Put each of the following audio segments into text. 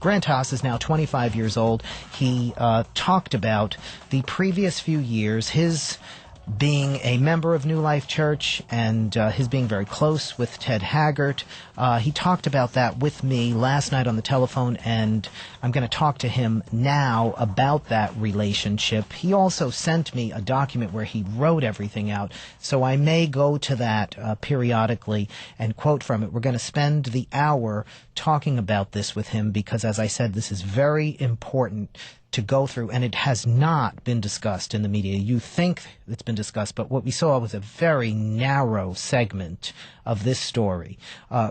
Grant Haas is now 25 years old. He talked about the previous few years, his being a member of New Life Church and his being very close with Ted Haggard. He talked about that with me last night on the telephone, and I'm going to talk to him now about that relationship. He also sent me a document where he wrote everything out, so I may go to that periodically and quote from it. We're going to spend the hour talking about this with him because, as I said, this is very important to go through, and it has not been discussed in the media. You think it's been discussed, but what we saw was a very narrow segment of this story.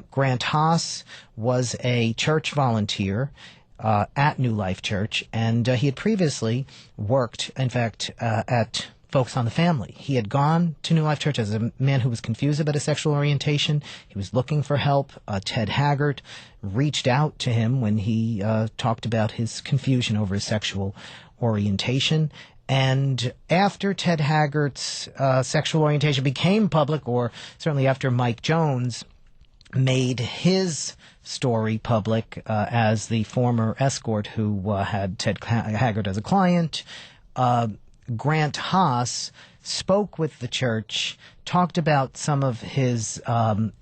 Grant Haas was a church volunteer at New Life Church, and he had previously worked, in fact, at Focus on the Family. He had gone to New Life Church as a man who was confused about his sexual orientation. He was looking for help. Ted Haggard reached out to him when he talked about his confusion over his sexual orientation. And after Ted Haggard's sexual orientation became public, or certainly after Mike Jones made his story public as the former escort who had Ted Haggard as a client, Grant Haas spoke with the church, talked about some of his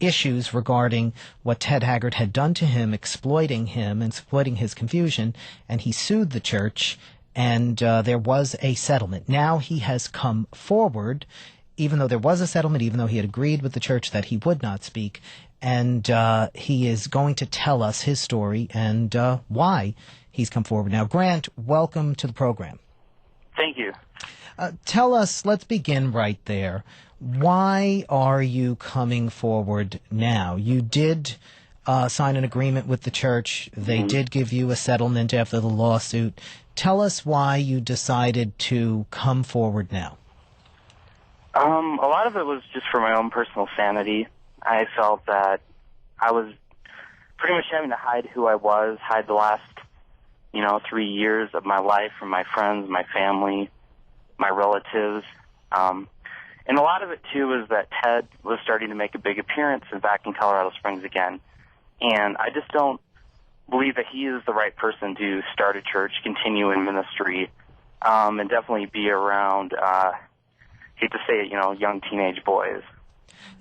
issues regarding what Ted Haggard had done to him, exploiting him and exploiting his confusion, and he sued the church, and there was a settlement. Now he has come forward, even though there was a settlement, even though he had agreed with the church that he would not speak, and he is going to tell us his story and why he's come forward. Now, Grant, welcome to the program. Thank you. Tell us, let's begin right there. Why are you coming forward now? You did sign an agreement with the church. They did give you a settlement after the lawsuit. Tell us why you decided to come forward now. A lot of it was just for my own personal sanity. I felt that I was pretty much having to hide who I was, hide the last 3 years of my life from my friends, my family, my relatives. And a lot of it, too, is that Ted was starting to make a big appearance back in Colorado Springs again. And I just don't believe that he is the right person to start a church, continue in ministry, and definitely be around, hate to say it, young teenage boys.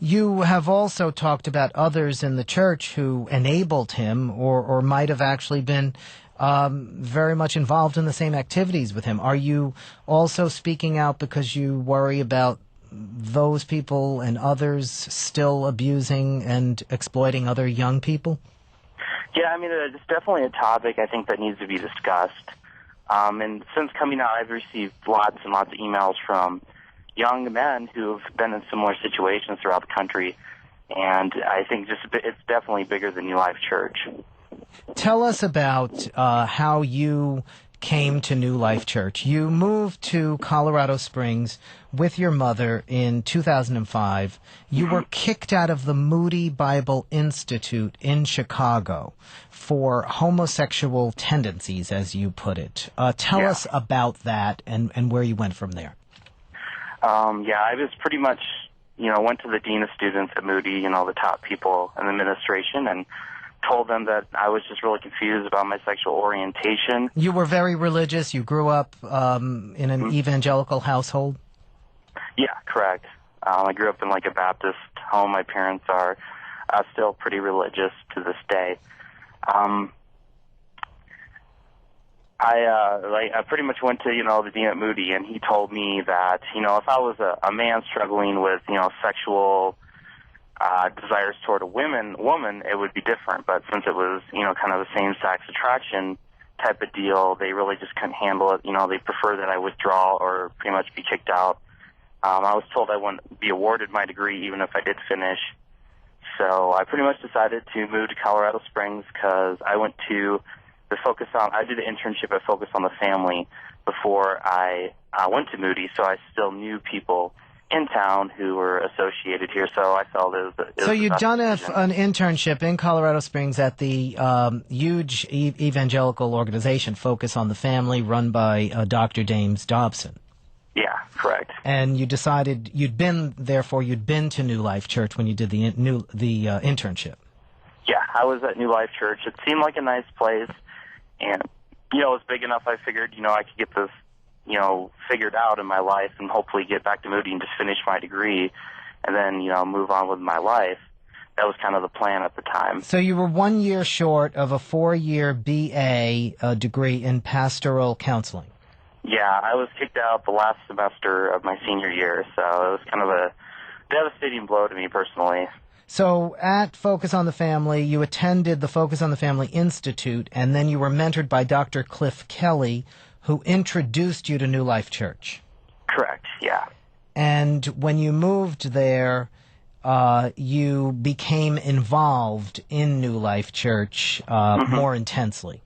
You have also talked about others in the church who enabled him or might have actually been very much involved in the same activities with him. Are you also speaking out because you worry about those people and others still abusing and exploiting other young people? Yeah, I mean, it's definitely a topic I think that needs to be discussed. And since coming out, I've received lots and lots of emails from young men who've been in similar situations throughout the country. And I think it's definitely bigger than New Life Church. Tell us about how you came to New Life Church. You moved to Colorado Springs with your mother in 2005. You were kicked out of the Moody Bible Institute in Chicago for homosexual tendencies, as you put it. Tell us about that and where you went from there. I was pretty much, went to the dean of students at Moody, the top people in the administration, and told them that I was just really confused about my sexual orientation. You were very religious. You grew up in an evangelical household? Yeah, correct. I grew up in a Baptist home. My parents are still pretty religious to this day. I pretty much went to, the dean at Moody, and he told me that, if I was a man struggling with, sexual desires toward a woman, it would be different. But since it was, kind of the same-sex attraction type of deal, they really just couldn't handle it. They prefer that I withdraw or pretty much be kicked out. I was told I wouldn't be awarded my degree even if I did finish. So I pretty much decided to move to Colorado Springs because I went to I did an internship at Focus on the Family before I went to Moody, so I still knew people in town who were associated here, so I felt it was So you'd done an internship in Colorado Springs at the huge evangelical organization, Focus on the Family, run by Dr. James Dobson. Yeah, correct. And you decided you'd been to New Life Church when you did the internship. Yeah, I was at New Life Church. It seemed like a nice place. And, it was big enough I figured, I could get this, figured out in my life and hopefully get back to Moody and just finish my degree and then, move on with my life. That was kind of the plan at the time. So you were 1 year short of a 4-year BA degree in pastoral counseling. Yeah, I was kicked out the last semester of my senior year, so it was kind of a devastating blow to me personally. So at Focus on the Family, you attended the Focus on the Family Institute, and then you were mentored by Dr. Cliff Kelly, who introduced you to New Life Church. Correct, yeah. And when you moved there, you became involved in New Life Church more intensely.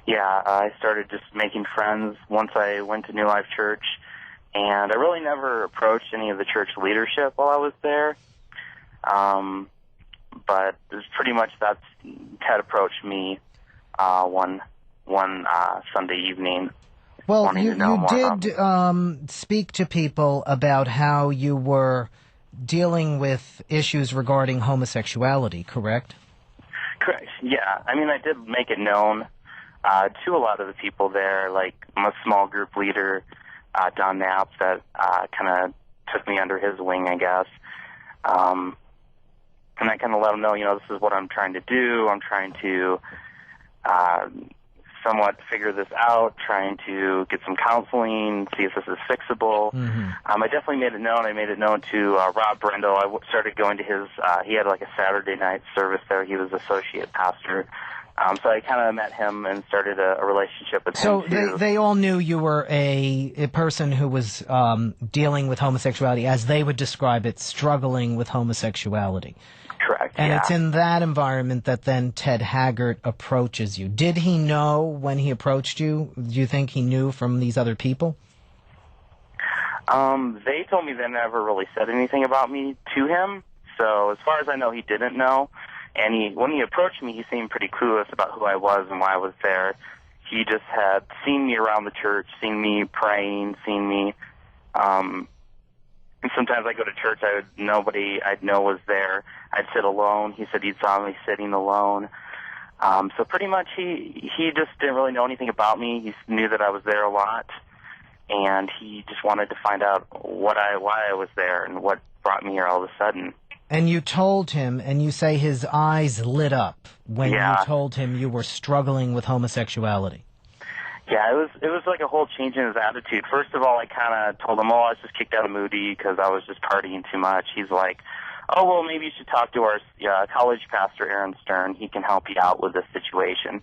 Yeah, I started just making friends once I went to New Life Church, and I really never approached any of the church leadership while I was there. But it was pretty much Ted approached me one Sunday evening. Well, you did speak to people about how you were dealing with issues regarding homosexuality, correct? Correct, yeah. I mean, I did make it known to a lot of the people there, like I'm a small group leader, Don Knapp, that kind of took me under his wing, I guess. And I kind of let them know, this is what I'm trying to do. I'm trying to somewhat figure this out, trying to get some counseling, see if this is fixable. Mm-hmm. I definitely made it known. I made it known to Rob Brendel. I started going to his, he had like a Saturday night service there. He was associate pastor. So I kind of met him and started a relationship with him. So they all knew you were a person who was dealing with homosexuality, as they would describe it, struggling with homosexuality. Correct, and yeah. It's in that environment that then Ted Haggard approaches you. Did he know when he approached you? Do you think he knew from these other people? They told me they never really said anything about me to him. So as far as I know, he didn't know. And when he approached me, he seemed pretty clueless about who I was and why I was there. He just had seen me around the church, seen me praying, seen me. And sometimes I go to church, nobody I'd know was there. I'd sit alone. He said he saw me sitting alone. So pretty much he just didn't really know anything about me. He knew that I was there a lot, and he just wanted to find out why I was there and what brought me here all of a sudden. And you told him, and you say his eyes lit up when you told him you were struggling with homosexuality. Yeah, it was like a whole change in his attitude. First of all, I kind of told him, I was just kicked out of Moody because I was just partying too much. He's like, well, maybe you should talk to our college pastor, Aaron Stern. He can help you out with this situation.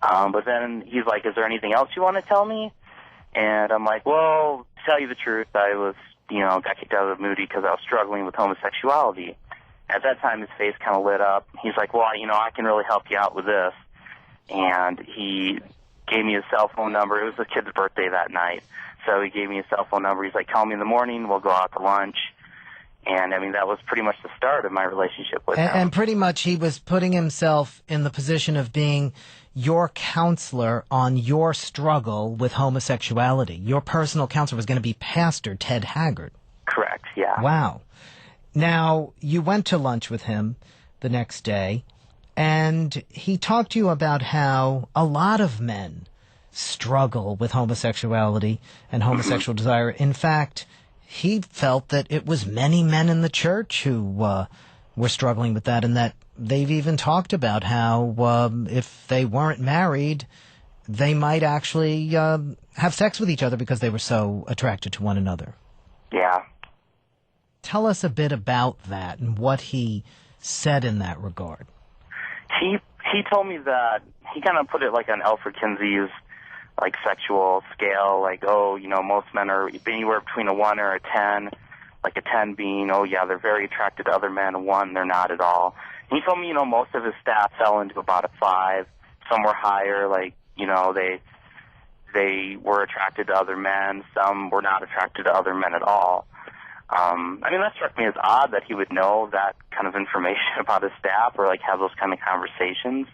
But then he's like, is there anything else you want to tell me? And I'm like, well, to tell you the truth, I was, got kicked out of Moody because I was struggling with homosexuality. At that time, his face kind of lit up. He's like, well, I can really help you out with this. And he gave me his cell phone number. It was the kid's birthday that night. So he gave me his cell phone number. He's like, call me in the morning. We'll go out to lunch. And, that was pretty much the start of my relationship with him. And pretty much he was putting himself in the position of being your counselor on your struggle with homosexuality. Your personal counselor was going to be Pastor Ted Haggard. Correct, yeah. Wow. Now, you went to lunch with him the next day, and he talked to you about how a lot of men struggle with homosexuality and homosexual desire. In fact, he felt that it was many men in the church who were struggling with that, and that they've even talked about how if they weren't married, they might actually have sex with each other because they were so attracted to one another. Yeah. Tell us a bit about that and what he said in that regard. He told me that he kind of put it like on Alfred Kinsey's like sexual scale, like, most men are anywhere between a 1 or a 10, like a 10 being, they're very attracted to other men, a 1, they're not at all. And he told me, most of his staff fell into about a 5, some were higher, like, they were attracted to other men, some were not attracted to other men at all. That struck me as odd that he would know that kind of information about his staff or, like, have those kind of conversations.